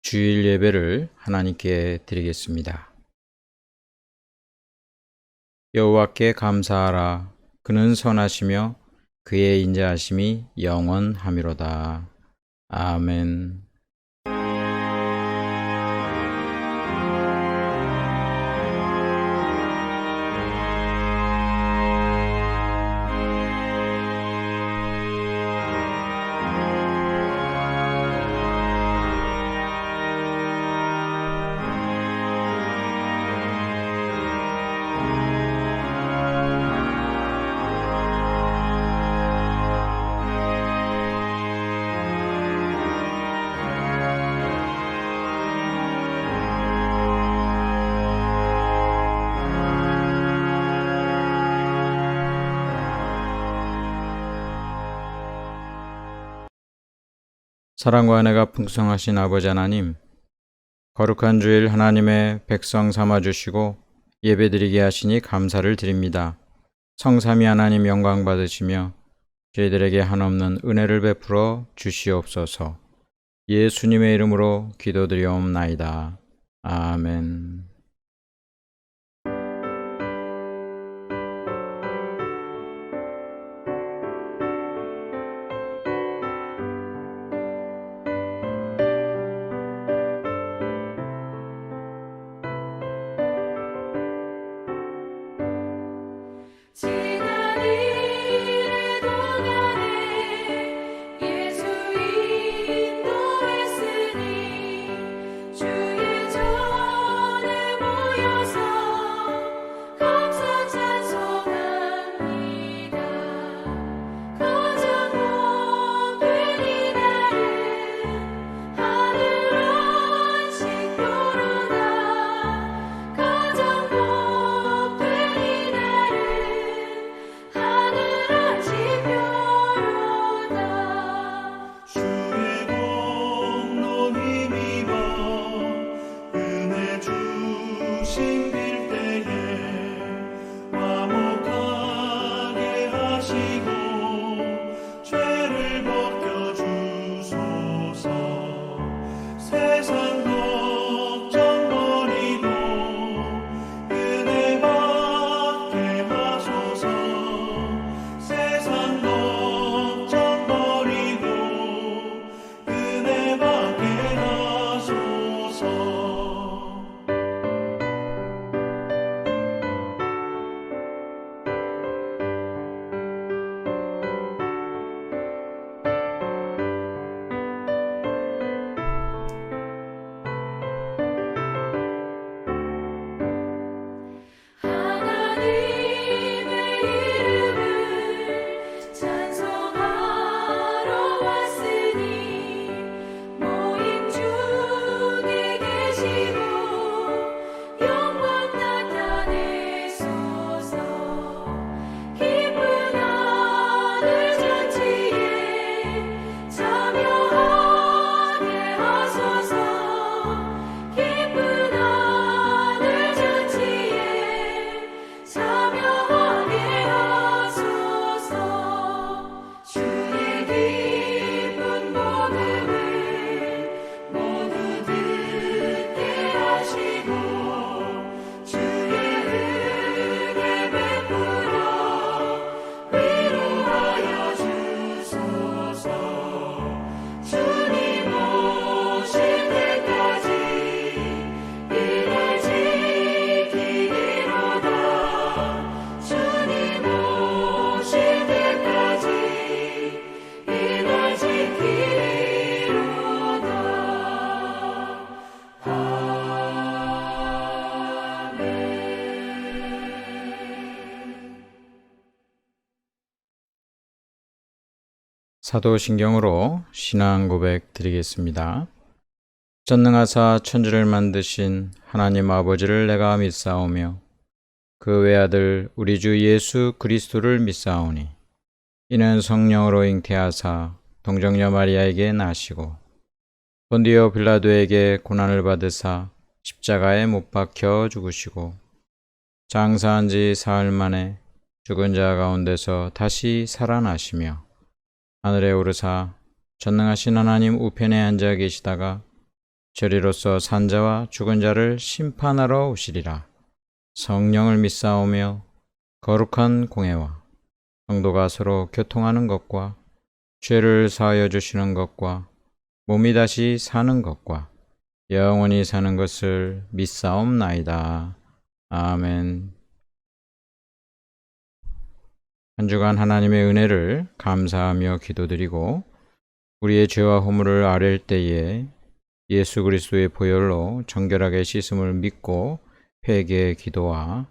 주일 예배를 하나님께 드리겠습니다. 여호와께 감사하라. 그는 선하시며 그의 인자하심이 영원하미로다. 아멘. 사랑과 은혜가 풍성하신 아버지 하나님, 거룩한 주일 하나님의 백성 삼아주시고 예배드리게 하시니 감사를 드립니다. 성삼위 하나님 영광 받으시며 저희들에게 한없는 은혜를 베풀어 주시옵소서. 예수님의 이름으로 기도드리옵나이다. 아멘. 지난 일의 동안에 예수 인도했으니 주의 전에 모여서 감사 찬송합니다. 가장 복된 이날은 하늘 안식교로다. 가장 복된 이날은 하늘 안식교로다. 주의 공로 힘입어 은혜 주신 빌때에 화목하게 하시고 죄를 벗겨주소서. 세상 걱정 버리고 은혜 받게 하소서. 세상 걱정 버리고 은혜 받게 하소서. 하나님의 이름을 찬송하러 왔으니 모임 중에 계시고 영광 나타내소서. 기쁜 하늘 잔치에 참여하게 하소서. 기쁜 하늘 잔치에 참여하게 하소서. 주의 기쁜 복음을 모두 듣게 하시고 주의 은혜 베풀어 위로하여 주소서. 주님 오실 때까지 이날 지키리로다. 주님 오실 때까지 이날 지키리로다. 아멘. 사도신경으로 신앙 고백 드리겠습니다. 전능하사 천지를 만드신 하나님 아버지를 내가 믿사오며 그 외아들 우리 주 예수 그리스도를 믿사오니 이는 성령으로 잉태하사 동정녀 마리아에게 나시고 본디오 빌라도에게 고난을 받으사 십자가에 못 박혀 죽으시고 장사한 지 사흘 만에 죽은 자 가운데서 다시 살아나시며 하늘에 오르사 전능하신 하나님 우편에 앉아 계시다가 저리로서 산자와 죽은 자를 심판하러 오시리라. 성령을 믿사오며 거룩한 공회와 성도가 서로 교통하는 것과 죄를 사하여 주시는 것과 몸이 다시 사는 것과 영원히 사는 것을 믿사옵나이다. 아멘. 한 주간 하나님의 은혜를 감사하며 기도드리고 우리의 죄와 허물을 아랠 때에 예수 그리스도의 보혈로 정결하게 씻음을 믿고 회개의 기도와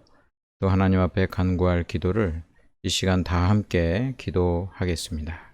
또 하나님 앞에 간구할 기도를 이 시간 다 함께 기도하겠습니다.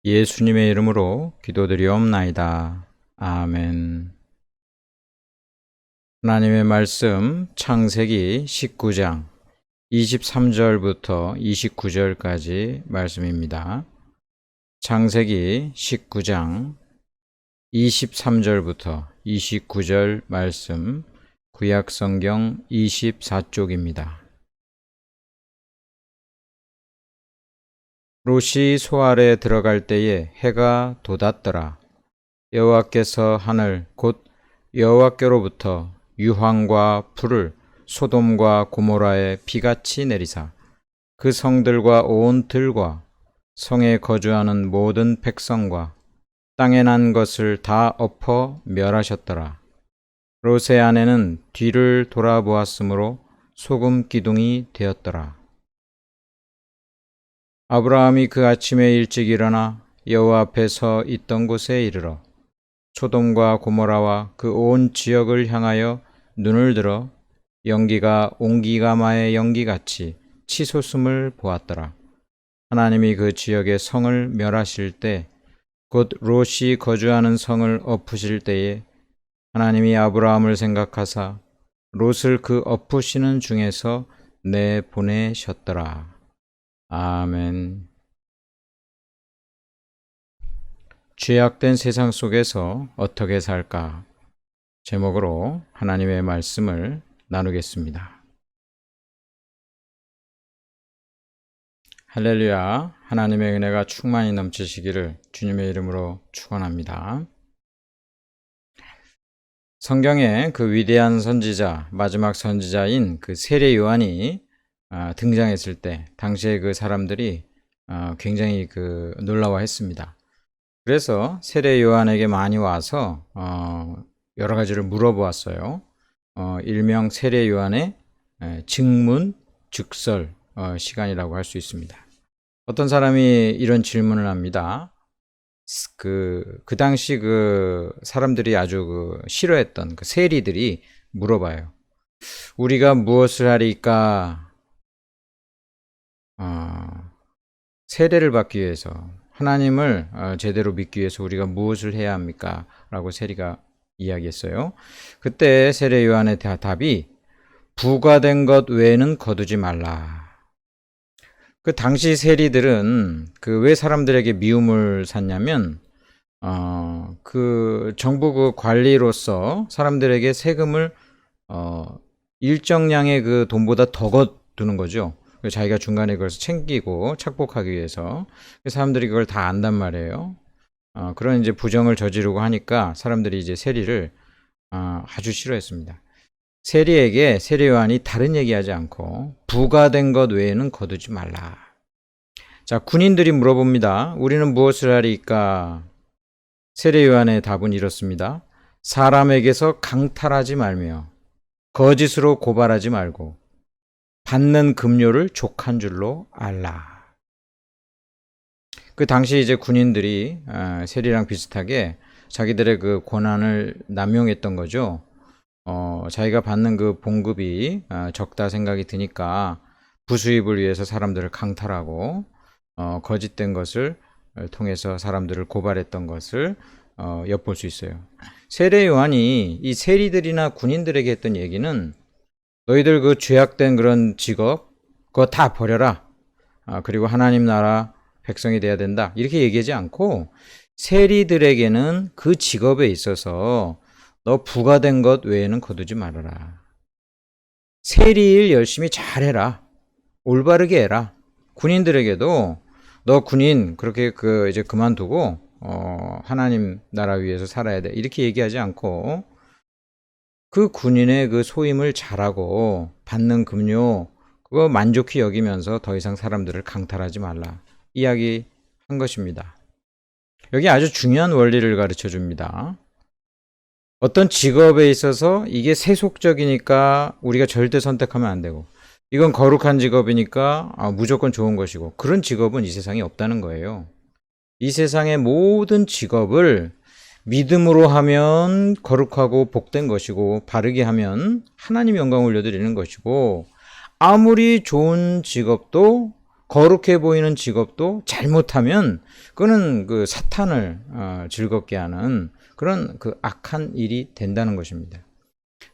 예수님의 이름으로 기도드리옵나이다. 아멘. 하나님의 말씀 창세기 19장 23절부터 29절까지 말씀입니다. 창세기 19장 23절부터 29절 말씀, 구약성경 24쪽입니다. 롯이 소 아래에 들어갈 때에 해가 돋았더라. 여호와께서 하늘 곧 여호와께로부터 유황과 불을 소돔과 고모라에 비같이 내리사 그 성들과 온 들과 성에 거주하는 모든 백성과 땅에 난 것을 다 엎어 멸하셨더라. 롯의 아내는 뒤를 돌아보았으므로 소금 기둥이 되었더라. 아브라함이 그 아침에 일찍 일어나 여호와 앞에 서 있던 곳에 이르러 소돔과 고모라와 그 온 지역을 향하여 눈을 들어 연기가 옹기가마의 연기같이 치솟음을 보았더라. 하나님이 그 지역의 성을 멸하실 때 곧 롯이 거주하는 성을 엎으실 때에 하나님이 아브라함을 생각하사 롯을 그 엎으시는 중에서 내보내셨더라. 아멘. 죄악된 세상 속에서 어떻게 살까? 제목으로 하나님의 말씀을 나누겠습니다. 할렐루야, 하나님의 은혜가 충만히 넘치시기를 주님의 이름으로 축원합니다. 성경에 그 위대한 선지자, 마지막 선지자인 그 세례 요한이 등장했을 때 당시에 그 사람들이 굉장히 놀라워했습니다. 그래서 세례 요한에게 많이 와서 여러 가지를 물어보았어요. 일명 세례 요한의 증문즉설 시간이라고 할 수 있습니다. 어떤 사람이 이런 질문을 합니다. 그 당시 그 사람들이 아주 싫어했던 그 세리들이 물어봐요. 우리가 무엇을 하리까? 세례를 받기 위해서, 하나님을 제대로 믿기 위해서 우리가 무엇을 해야 합니까? 라고 세리가 이야기했어요. 그때 세례 요한의 답이 부과된 것 외에는 거두지 말라. 그 당시 세리들은 그 왜 사람들에게 미움을 샀냐면 그 정부 그 관리로서 사람들에게 세금을 일정량의 그 돈보다 더 거두는 거죠. 자기가 중간에 그걸 챙기고 착복하기 위해서 사람들이 그걸 다 안단 말이에요. 그런 이제 부정을 저지르고 하니까 사람들이 이제 세리를 아주 싫어했습니다. 세리에게 세리 요한이 다른 얘기하지 않고 부과된 것 외에는 거두지 말라. 자, 군인들이 물어봅니다. 우리는 무엇을 하리까? 세리 요한의 답은 이렇습니다. 사람에게서 강탈하지 말며 거짓으로 고발하지 말고 받는 급료를 족한 줄로 알라. 그 당시 이제 군인들이 세리랑 비슷하게 자기들의 그 권한을 남용했던 거죠. 자기가 받는 그 봉급이 적다 생각이 드니까 부수입을 위해서 사람들을 강탈하고 거짓된 것을 통해서 사람들을 고발했던 것을 엿볼 수 있어요. 세례 요한이 이 세리들이나 군인들에게 했던 얘기는 너희들 그 죄악된 그런 직업 그거 다 버려라. 그리고 하나님 나라 백성이 돼야 된다. 이렇게 얘기하지 않고 세리들에게는 그 직업에 있어서 너 부과된 것 외에는 거두지 말아라. 세리일 열심히 잘해라. 올바르게 해라. 군인들에게도 너 군인 그렇게 이제 그만두고 하나님 나라 위해서 살아야 돼. 이렇게 얘기하지 않고 그 군인의 그 소임을 잘하고 받는 급료 그거 만족히 여기면서 더 이상 사람들을 강탈하지 말라. 이야기한 것입니다. 여기 아주 중요한 원리를 가르쳐 줍니다. 어떤 직업에 있어서 이게 세속적이니까 우리가 절대 선택하면 안 되고 이건 거룩한 직업이니까 무조건 좋은 것이고 그런 직업은 이 세상에 없다는 거예요. 이 세상의 모든 직업을 믿음으로 하면 거룩하고 복된 것이고 바르게 하면 하나님 영광 올려드리는 것이고 아무리 좋은 직업도 거룩해 보이는 직업도 잘못하면 그거는 그 사탄을 즐겁게 하는 그런 그 악한 일이 된다는 것입니다.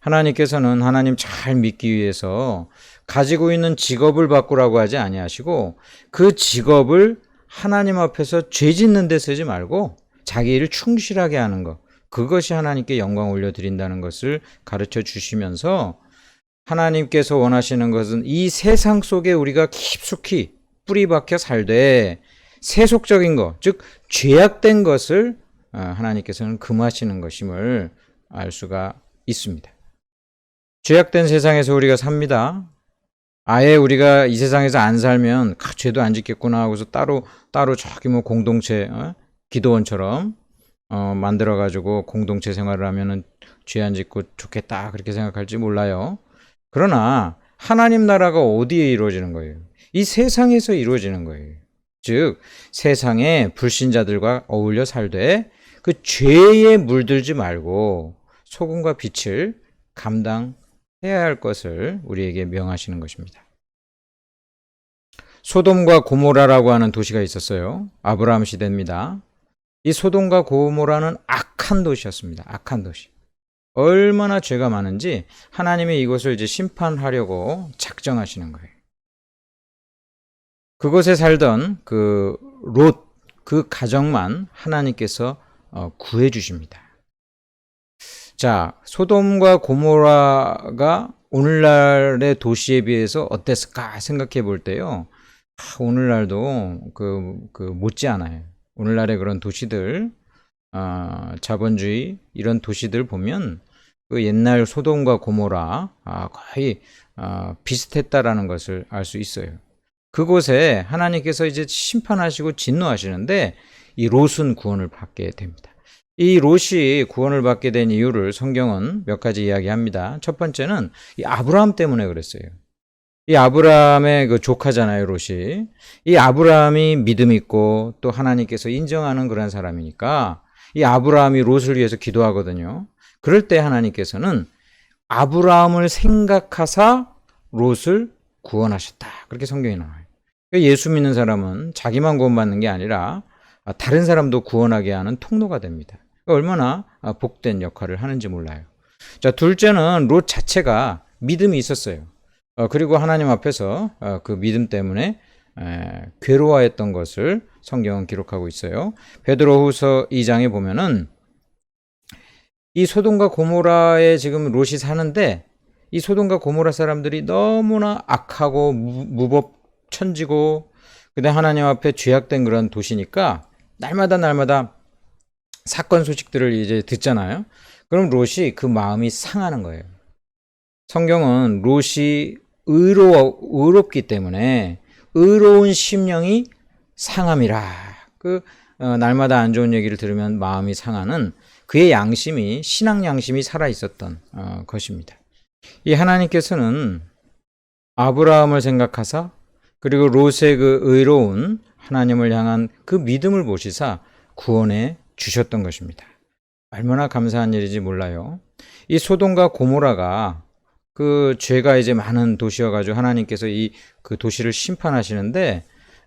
하나님께서는 하나님 잘 믿기 위해서 가지고 있는 직업을 바꾸라고 하지 아니하시고 그 직업을 하나님 앞에서 죄 짓는 데 쓰지 말고 자기 일을 충실하게 하는 것 그것이 하나님께 영광 올려드린다는 것을 가르쳐 주시면서 하나님께서 원하시는 것은 이 세상 속에 우리가 깊숙이 뿌리 박혀 살되 세속적인 것, 즉 죄악된 것을 하나님께서는 금하시는 것임을 알 수가 있습니다. 죄악된 세상에서 우리가 삽니다. 아예 우리가 이 세상에서 안 살면 죄도 안 짓겠구나 하고서 따로 저기 뭐 공동체 기도원처럼 만들어가지고 공동체 생활을 하면은 죄 안 짓고 좋겠다 그렇게 생각할지 몰라요. 그러나 하나님 나라가 어디에 이루어지는 거예요? 이 세상에서 이루어지는 거예요. 즉 세상의 불신자들과 어울려 살되 그 죄에 물들지 말고 소금과 빛을 감당해야 할 것을 우리에게 명하시는 것입니다. 소돔과 고모라라고 하는 도시가 있었어요. 아브라함 시대입니다. 이 소돔과 고모라는 악한 도시였습니다. 악한 도시. 얼마나 죄가 많은지 하나님이 이곳을 이제 심판하려고 작정하시는 거예요. 그곳에 살던 그 롯, 그 가정만 하나님께서 구해 주십니다. 자, 소돔과 고모라가 오늘날의 도시에 비해서 어땠을까 생각해 볼 때요. 오늘날도 못지 않아요. 오늘날의 그런 도시들, 자본주의 이런 도시들 보면 그 옛날 소돔과 고모라 거의 비슷했다라는 것을 알 수 있어요. 그곳에 하나님께서 이제 심판하시고 진노하시는데 이 롯은 구원을 받게 됩니다. 이 롯이 구원을 받게 된 이유를 성경은 몇 가지 이야기합니다. 첫 번째는 이 아브라함 때문에 그랬어요. 이 아브라함의 그 조카잖아요, 롯이. 이 아브라함이 믿음 있고 또 하나님께서 인정하는 그런 사람이니까 이 아브라함이 롯을 위해서 기도하거든요. 그럴 때 하나님께서는 아브라함을 생각하사 롯을 구원하셨다. 그렇게 성경에 나와요. 예수 믿는 사람은 자기만 구원받는 게 아니라 다른 사람도 구원하게 하는 통로가 됩니다. 얼마나 복된 역할을 하는지 몰라요. 자, 둘째는 롯 자체가 믿음이 있었어요. 그리고 하나님 앞에서 그 믿음 때문에 괴로워했던 것을 성경은 기록하고 있어요. 베드로후서 2장에 보면은 이 소돔과 고모라에 지금 롯이 사는데 이 소돔과 고모라 사람들이 너무나 악하고 무법천지고 그다음 하나님 앞에 죄악된 그런 도시니까 날마다 사건 소식들을 이제 듣잖아요. 그럼 롯이 그 마음이 상하는 거예요. 성경은 롯이 의롭기 때문에 의로운 심령이 상함이라. 날마다 안 좋은 얘기를 들으면 마음이 상하는 그의 양심이 신앙 양심이 살아 있었던 것입니다. 이 하나님께서는 아브라함을 생각하사 그리고 롯의 그 의로운 하나님을 향한 그 믿음을 보시사 구원해 주셨던 것입니다. 얼마나 감사한 일인지 몰라요. 이 소돔과 고모라가 그 죄가 이제 많은 도시여가지고 하나님께서 그 도시를 심판하시는데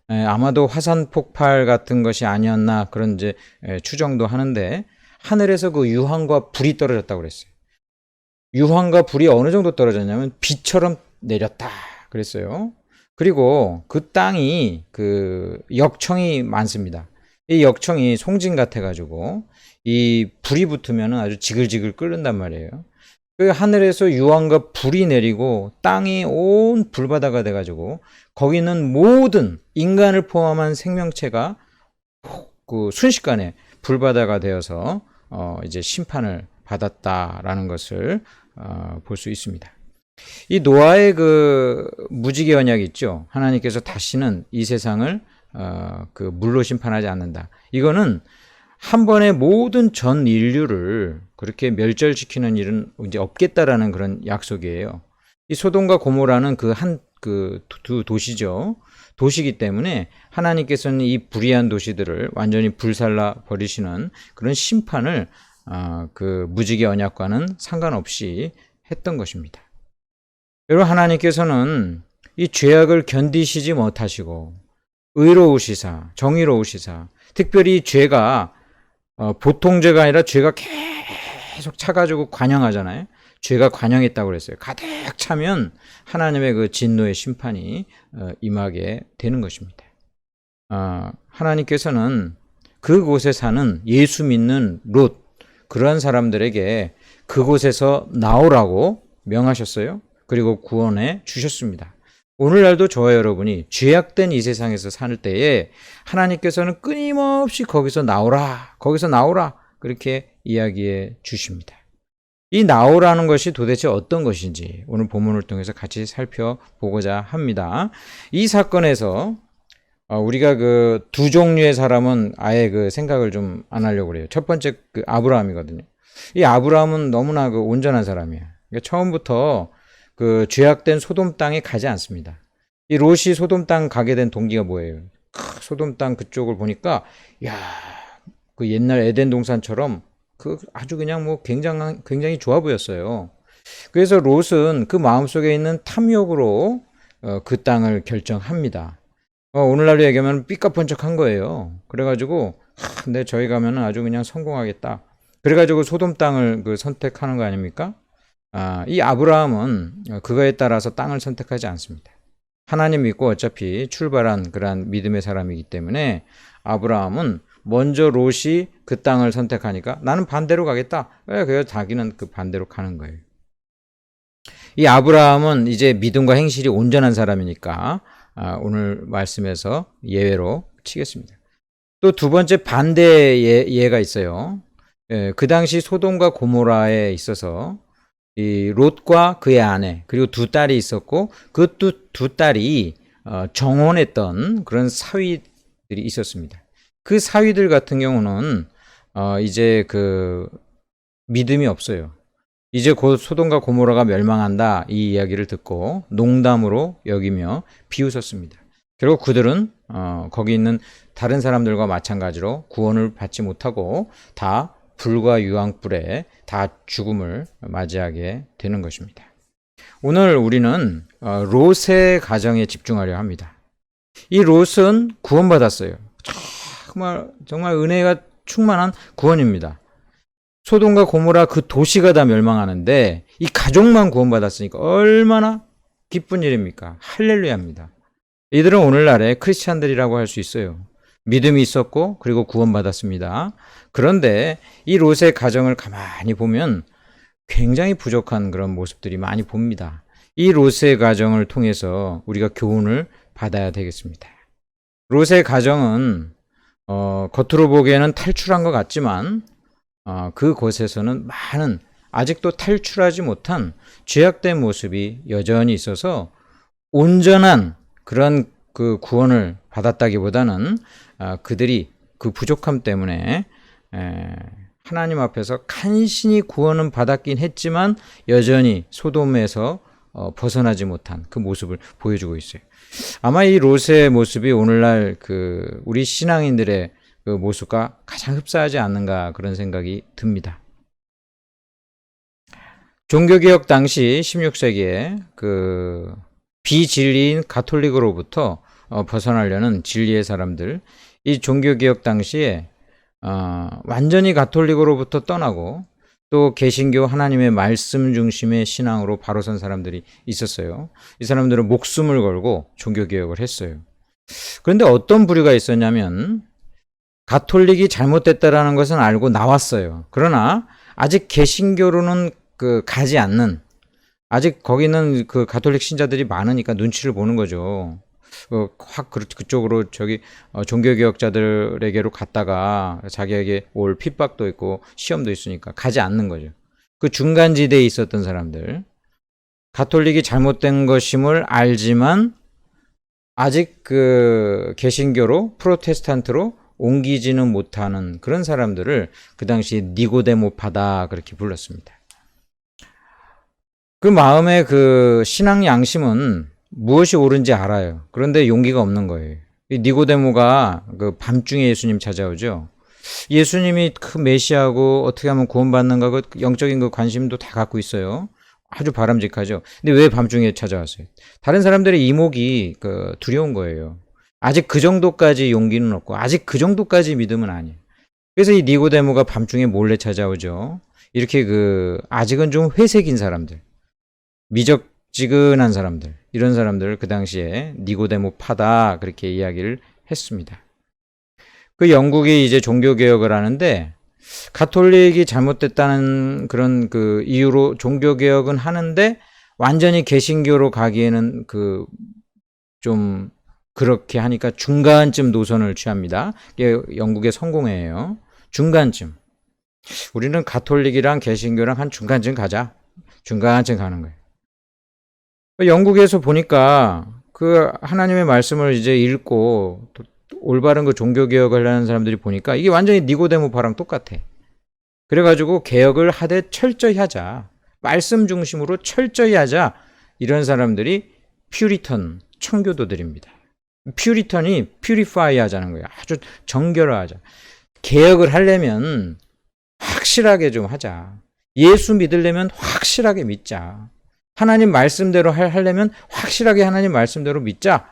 아마도 화산 폭발 같은 것이 아니었나 그런 이제 추정도 하는데 하늘에서 그 유황과 불이 떨어졌다고 그랬어요. 유황과 불이 어느 정도 떨어졌냐면 비처럼 내렸다 그랬어요. 그리고 그 땅이 그 역청이 많습니다. 이 역청이 송진 같아가지고 이 불이 붙으면 아주 지글지글 끓는단 말이에요. 그 하늘에서 유황과 불이 내리고 땅이 온 불바다가 돼가지고 거기 있는 모든 인간을 포함한 생명체가 그 순식간에 불바다가 되어서 이제 심판을 받았다라는 것을 볼 수 있습니다. 이 노아의 그 무지개 언약이 있죠. 하나님께서 다시는 이 세상을 그 물로 심판하지 않는다. 이거는 한 번에 모든 전 인류를 그렇게 멸절시키는 일은 이제 없겠다라는 그런 약속이에요. 이 소돔과 고모라는 그 두 도시죠. 도시이기 때문에 하나님께서는 이 불의한 도시들을 완전히 불살라 버리시는 그런 심판을 그 무지개 언약과는 상관없이 했던 것입니다. 여러분, 하나님께서는 이 죄악을 견디시지 못하시고 의로우시사, 정의로우시사, 특별히 죄가 보통 죄가 아니라 죄가 계속 차가지고 관영하잖아요. 죄가 관영했다고 그랬어요. 가득 차면 하나님의 그 진노의 심판이 임하게 되는 것입니다. 하나님께서는 그곳에 사는 예수 믿는 롯, 그러한 사람들에게 그곳에서 나오라고 명하셨어요. 그리고 구원해 주셨습니다. 오늘날도 저와 여러분이 죄악된 이 세상에서 살 때에 하나님께서는 끊임없이 거기서 나오라, 거기서 나오라 그렇게 이야기해 주십니다. 이 나오라는 것이 도대체 어떤 것인지 오늘 본문을 통해서 같이 살펴보고자 합니다. 이 사건에서 우리가 그 두 종류의 사람은 아예 그 생각을 좀 안 하려고 그래요. 첫 번째 그 아브라함이거든요. 이 아브라함은 너무나 그 온전한 사람이에요. 그러니까 처음부터 그 죄악된 소돔 땅에 가지 않습니다. 이 롯이 소돔 땅 가게 된 동기가 뭐예요? 소돔 땅 그쪽을 보니까 그 옛날 에덴 동산처럼 그 아주 그냥 뭐 굉장히 좋아 보였어요. 그래서 롯은 그 마음속에 있는 탐욕으로 그 땅을 결정합니다. 오늘날로 얘기하면 삐까뻔쩍한 거예요. 그래가지고 근데 저희 가면은 아주 그냥 성공하겠다. 그래가지고 소돔 땅을 그 선택하는 거 아닙니까? 이 아브라함은 그거에 따라서 땅을 선택하지 않습니다. 하나님 믿고 어차피 출발한 그러한 믿음의 사람이기 때문에 아브라함은 먼저 롯이 그 땅을 선택하니까 나는 반대로 가겠다. 그래서 자기는 그 반대로 가는 거예요. 이 아브라함은 이제 믿음과 행실이 온전한 사람이니까 오늘 말씀에서 예외로 치겠습니다. 또 두 번째 반대 예가 있어요. 그 당시 소돔과 고모라에 있어서 이 롯과 그의 아내 그리고 두 딸이 있었고 그 두 딸이 정혼했던 그런 사위들이 있었습니다. 그 사위들 같은 경우는 이제 그 믿음이 없어요. 이제 곧 소돔과 고모라가 멸망한다 이 이야기를 듣고 농담으로 여기며 비웃었습니다. 결국 그들은 거기 있는 다른 사람들과 마찬가지로 구원을 받지 못하고 다 불과 유황불에 다 죽음을 맞이하게 되는 것입니다. 오늘 우리는 롯의 가정에 집중하려 합니다. 이 롯은 구원받았어요. 정말 은혜가 충만한 구원입니다. 소돔과 고모라 그 도시가 다 멸망하는데 이 가족만 구원받았으니까 얼마나 기쁜 일입니까? 할렐루야입니다. 이들은 오늘날의 크리스찬들이라고 할 수 있어요. 믿음이 있었고 그리고 구원받았습니다. 그런데 이 롯의 가정을 가만히 보면 굉장히 부족한 그런 모습들이 많이 봅니다. 이 롯의 가정을 통해서 우리가 교훈을 받아야 되겠습니다. 롯의 가정은 겉으로 보기에는 탈출한 것 같지만 그곳에서는 많은 아직도 탈출하지 못한 죄악된 모습이 여전히 있어서 온전한 그런 그 구원을 받았다기보다는 그들이 그 부족함 때문에 하나님 앞에서 간신히 구원은 받았긴 했지만 여전히 소돔에서 벗어나지 못한 그 모습을 보여주고 있어요. 아마 이 롯의 모습이 오늘날 그 우리 신앙인들의 그 모습과 가장 흡사하지 않는가 그런 생각이 듭니다. 종교개혁 당시 16세기에 그 비진리인 가톨릭으로부터 벗어나려는 진리의 사람들, 이 종교개혁 당시에 완전히 가톨릭으로부터 떠나고 또 개신교 하나님의 말씀 중심의 신앙으로 바로 선 사람들이 있었어요. 이 사람들은 목숨을 걸고 종교개혁을 했어요. 그런데 어떤 부류가 있었냐면 가톨릭이 잘못됐다라는 것은 알고 나왔어요. 그러나 아직 개신교로는 가지 않는, 아직 거기는 그 가톨릭 신자들이 많으니까 눈치를 보는 거죠. 확 그쪽으로 종교개혁자들에게로 갔다가 자기에게 올 핍박도 있고 시험도 있으니까 가지 않는 거죠. 그 중간지대에 있었던 사람들, 가톨릭이 잘못된 것임을 알지만 아직 그 개신교로 프로테스탄트로 옮기지는 못하는 그런 사람들을 그 당시 니고데모파다 그렇게 불렀습니다. 그 마음의 그 신앙 양심은 무엇이 옳은지 알아요. 그런데 용기가 없는 거예요. 이 니고데모가 그 밤중에 예수님 찾아오죠. 예수님이 그 메시아고 어떻게 하면 구원받는가 그 영적인 그 관심도 다 갖고 있어요. 아주 바람직하죠. 근데 왜 밤중에 찾아왔어요? 다른 사람들의 이목이 그 두려운 거예요. 아직 그 정도까지 용기는 없고 아직 그 정도까지 믿음은 아니에요. 그래서 이 니고데모가 밤중에 몰래 찾아오죠. 이렇게 그 아직은 좀 회색인 사람들, 미적지근한 사람들, 이런 사람들을 그 당시에 니고데모파다 그렇게 이야기를 했습니다. 그 영국이 이제 종교개혁을 하는데 가톨릭이 잘못됐다는 그런 그 이유로 종교개혁은 하는데 완전히 개신교로 가기에는 그 좀 그렇게 하니까 중간쯤 노선을 취합니다. 이게 영국의 성공회예요. 중간쯤. 우리는 가톨릭이랑 개신교랑 한 중간쯤 가자. 중간쯤 가는 거예요. 영국에서 보니까 그 하나님의 말씀을 이제 읽고 또 올바른 그 종교개혁을 하는 사람들이 보니까 이게 완전히 니고데모파랑 똑같아. 그래가지고 개혁을 하되 철저히 하자. 말씀 중심으로 철저히 하자. 이런 사람들이 퓨리턴, 청교도들입니다. 퓨리턴이 퓨리파이 하자는 거예요. 아주 정결하자. 개혁을 하려면 확실하게 좀 하자. 예수 믿으려면 확실하게 믿자. 하나님 말씀대로 하려면 확실하게 하나님 말씀대로 믿자.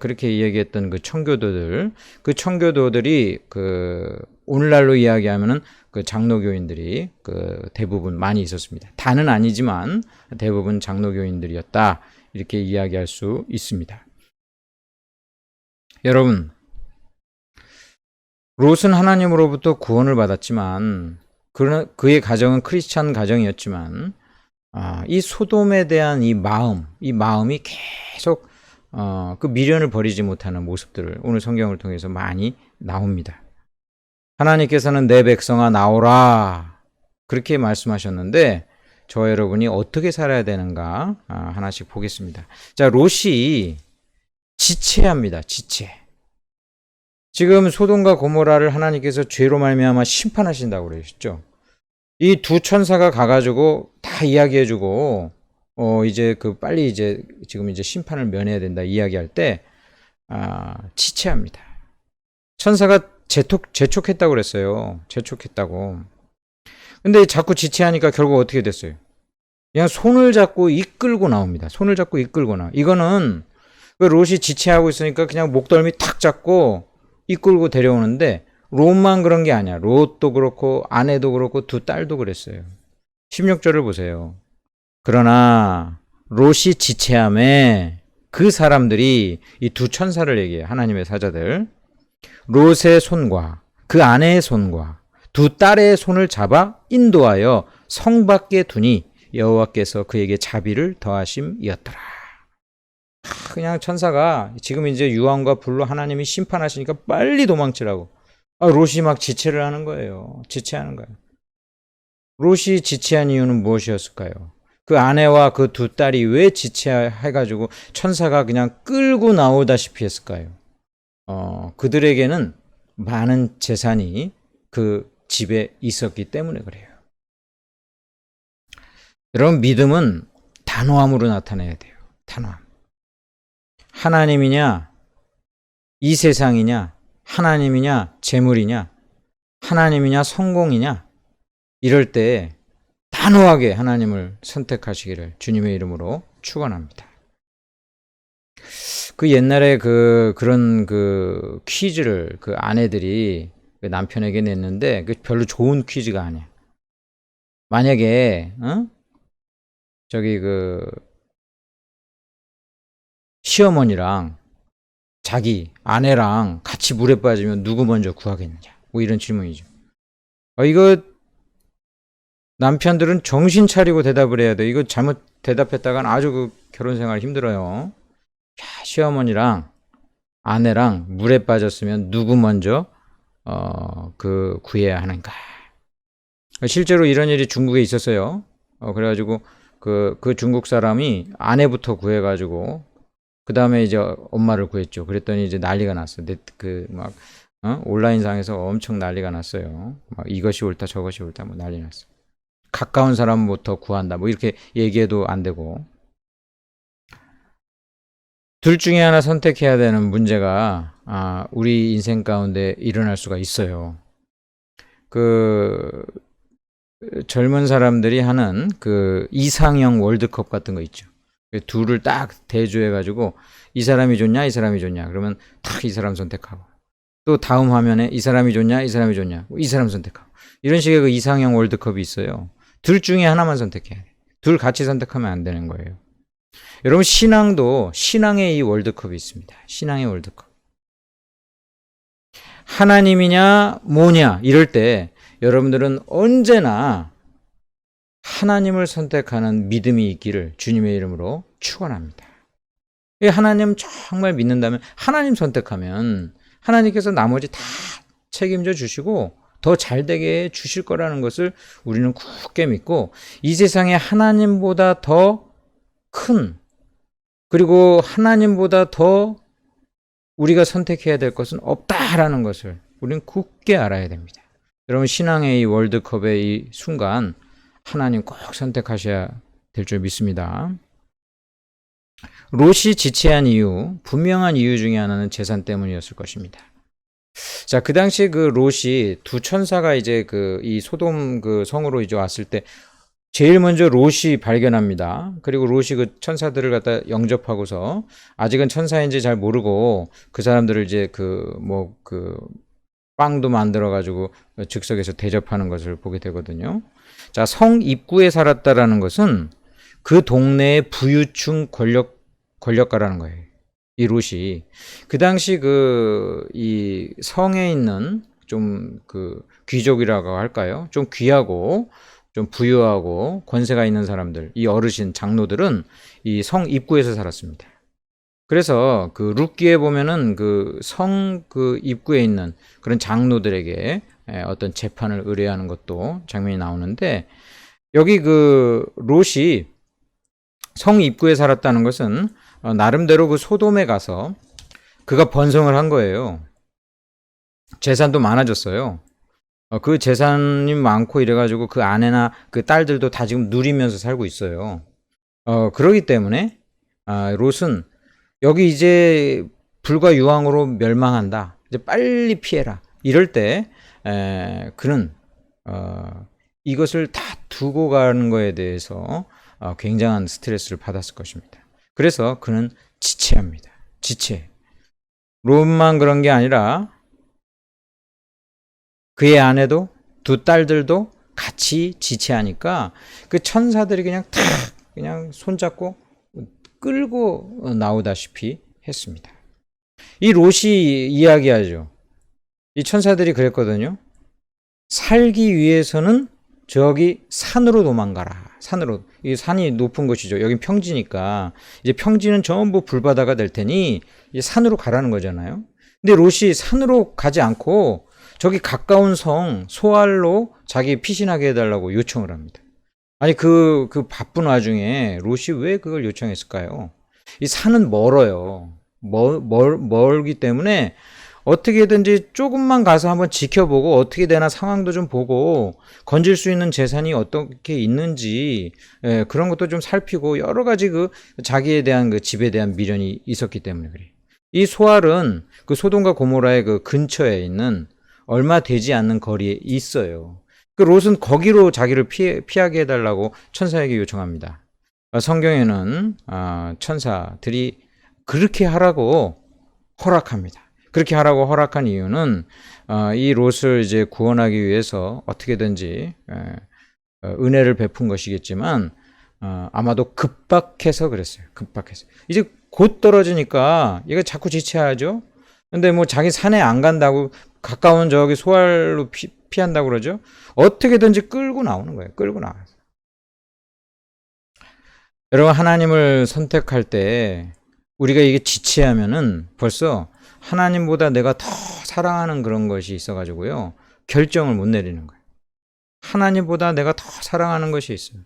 그렇게 이야기했던 그 청교도들, 그 청교도들이 그 오늘날로 이야기하면은 그 장로교인들이 그 대부분 많이 있었습니다. 다는 아니지만 대부분 장로교인들이었다. 이렇게 이야기할 수 있습니다. 여러분, 롯은 하나님으로부터 구원을 받았지만 그의 가정은 크리스찬 가정이었지만 이 소돔에 대한 이 마음이 계속 그 미련을 버리지 못하는 모습들을 오늘 성경을 통해서 많이 나옵니다. 하나님께서는 내 백성아 나오라 그렇게 말씀하셨는데 저와 여러분이 어떻게 살아야 되는가 하나씩 보겠습니다. 자, 롯이 지체합니다. 지체. 지금 소돔과 고모라를 하나님께서 죄로 말미암아 심판하신다고 그러셨죠. 이 두 천사가 가가지고 다 이야기해주고 이제 그 빨리 이제 지금 이제 심판을 면해야 된다 이야기할 때 지체합니다. 천사가 재촉했다고 그랬어요. 재촉했다고. 근데 자꾸 지체하니까 결국 어떻게 됐어요? 그냥 손을 잡고 이끌고 나옵니다. 손을 잡고 이끌고 나와. 이거는 그 롯이 지체하고 있으니까 그냥 목덜미 탁 잡고 이끌고 데려오는데 롯만 그런 게 아니야. 롯도 그렇고 아내도 그렇고 두 딸도 그랬어요. 16절을 보세요. 그러나 롯이 지체함에 그 사람들이 이 두 천사를 얘기해요. 하나님의 사자들. 롯의 손과 그 아내의 손과 두 딸의 손을 잡아 인도하여 성 밖에 두니 여호와께서 그에게 자비를 더하심이었더라. 그냥 천사가 지금 이제 유황과 불로 하나님이 심판하시니까 빨리 도망치라고. 롯이 막 지체를 하는 거예요. 지체하는 거예요. 롯이 지체한 이유는 무엇이었을까요? 그 아내와 그 두 딸이 왜 지체해가지고 천사가 그냥 끌고 나오다시피 했을까요? 그들에게는 많은 재산이 그 집에 있었기 때문에 그래요. 여러분, 믿음은 단호함으로 나타내야 돼요. 단호함. 하나님이냐, 이 세상이냐, 하나님이냐, 재물이냐, 하나님이냐, 성공이냐, 이럴 때 단호하게 하나님을 선택하시기를 주님의 이름으로 축원합니다. 그 옛날에 그런 퀴즈를 그 아내들이 그 남편에게 냈는데 그 별로 좋은 퀴즈가 아니야. 만약에 저기 그 시어머니랑 자기 아내랑 같이 물에 빠지면 누구 먼저 구하겠느냐, 뭐 이런 질문이죠. 이거 남편들은 정신 차리고 대답을 해야 돼. 이거 잘못 대답했다간 아주 그 결혼 생활 힘들어요. 시어머니랑 아내랑 물에 빠졌으면 누구 먼저 구해야 하는가. 실제로 이런 일이 중국에 있었어요. 그래가지고 그 중국 사람이 아내부터 구해가지고 그 다음에 이제 엄마를 구했죠. 그랬더니 이제 난리가 났어요. 온라인상에서 엄청 난리가 났어요. 막 이것이 옳다 저것이 옳다 뭐 난리 났어요. 가까운 사람부터 구한다 뭐 이렇게 얘기해도 안 되고. 둘 중에 하나 선택해야 되는 문제가 우리 인생 가운데 일어날 수가 있어요. 젊은 사람들이 하는 그 이상형 월드컵 같은 거 있죠. 둘을 딱 대조해가지고 이 사람이 좋냐 이 사람이 좋냐 그러면 딱 이 사람 선택하고, 또 다음 화면에 이 사람이 좋냐 이 사람이 좋냐 이 사람 선택하고, 이런 식의 그 이상형 월드컵이 있어요. 둘 중에 하나만 선택해야 돼. 둘 같이 선택하면 안 되는 거예요. 여러분, 신앙도 신앙의 이 월드컵이 있습니다. 신앙의 월드컵. 하나님이냐 뭐냐 이럴 때 여러분들은 언제나 하나님을 선택하는 믿음이 있기를 주님의 이름으로 축원합니다. 하나님 정말 믿는다면 하나님 선택하면 하나님께서 나머지 다 책임져 주시고 더 잘되게 해 주실 거라는 것을 우리는 굳게 믿고, 이 세상에 하나님보다 더 큰, 그리고 하나님보다 더 우리가 선택해야 될 것은 없다라는 것을 우리는 굳게 알아야 됩니다. 여러분, 신앙의 이 월드컵의 이 순간 하나님 꼭 선택하셔야 될 줄 믿습니다. 롯이 지체한 이유, 분명한 이유 중에 하나는 재산 때문이었을 것입니다. 자, 그 당시 그 롯이 두 천사가 이제 이 소돔 그 성으로 이제 왔을 때 제일 먼저 롯이 발견합니다. 그리고 롯이 그 천사들을 갖다 영접하고서 아직은 천사인지 잘 모르고 그 사람들을 이제 빵도 만들어가지고 즉석에서 대접하는 것을 보게 되거든요. 자, 성 입구에 살았다라는 것은 그 동네의 부유층 권력가라는 거예요. 이 롯이. 그 당시 이 성에 있는 좀 귀족이라고 할까요? 좀 귀하고 좀 부유하고 권세가 있는 사람들, 이 어르신, 장로들은 이 성 입구에서 살았습니다. 그래서 룻기에 보면은 성 입구에 있는 그런 장로들에게 어떤 재판을 의뢰하는 것도 장면이 나오는데, 여기 롯이 성 입구에 살았다는 것은 나름대로 소돔에 가서 그가 번성을 한 거예요. 재산도 많아졌어요. 그 재산이 많고 이래가지고 그 아내나 그 딸들도 다 지금 누리면서 살고 있어요. 그러기 때문에 롯은 여기 이제 불과 유황으로 멸망한다, 이제 빨리 피해라, 이럴 때 그는 이것을 다 두고 가는 거에 대해서 굉장한 스트레스를 받았을 것입니다. 그래서 그는 지체합니다. 지체. 롯만 그런 게 아니라 그의 아내도 두 딸들도 같이 지체하니까 그 천사들이 그냥 손잡고 끌고 나오다시피 했습니다. 이 롯이 이야기하죠. 이 천사들이 그랬거든요. 살기 위해서는 저기 산으로 도망가라. 산으로. 이 산이 높은 곳이죠. 여긴 평지니까 이제 평지는 전부 불바다가 될 테니 이제 산으로 가라는 거잖아요. 근데 롯이 산으로 가지 않고 저기 가까운 성 소알로 자기 피신하게 해달라고 요청을 합니다. 아니 그 바쁜 와중에 롯이 왜 그걸 요청했을까요? 이 산은 멀어요. 멀기 때문에 어떻게든지 조금만 가서 한번 지켜보고 어떻게 되나 상황도 좀 보고 건질 수 있는 재산이 어떻게 있는지 그런 것도 좀 살피고 여러 가지 그 자기에 대한 그 집에 대한 미련이 있었기 때문에 그래요. 이 소알은 그 소돔과 고모라의 그 근처에 있는 얼마 되지 않는 거리에 있어요. 그 롯은 거기로 자기를 피하게 해달라고 천사에게 요청합니다. 성경에는 천사들이 그렇게 하라고 허락합니다. 그렇게 하라고 허락한 이유는 이 롯을 이제 구원하기 위해서 어떻게든지 은혜를 베푼 것이겠지만 아마도 급박해서 그랬어요. 급박해서 이제 곧 떨어지니까 얘가 자꾸 지체하죠. 근데 뭐 자기 산에 안 간다고 가까운 저기 소알로 피한다고 그러죠. 어떻게든지 끌고 나오는 거예요. 끌고 나와서. 여러분 하나님을 선택할 때 우리가 이게 지체하면은 벌써 하나님보다 내가 더 사랑하는 그런 것이 있어가지고요. 결정을 못 내리는 거예요. 하나님보다 내가 더 사랑하는 것이 있어요.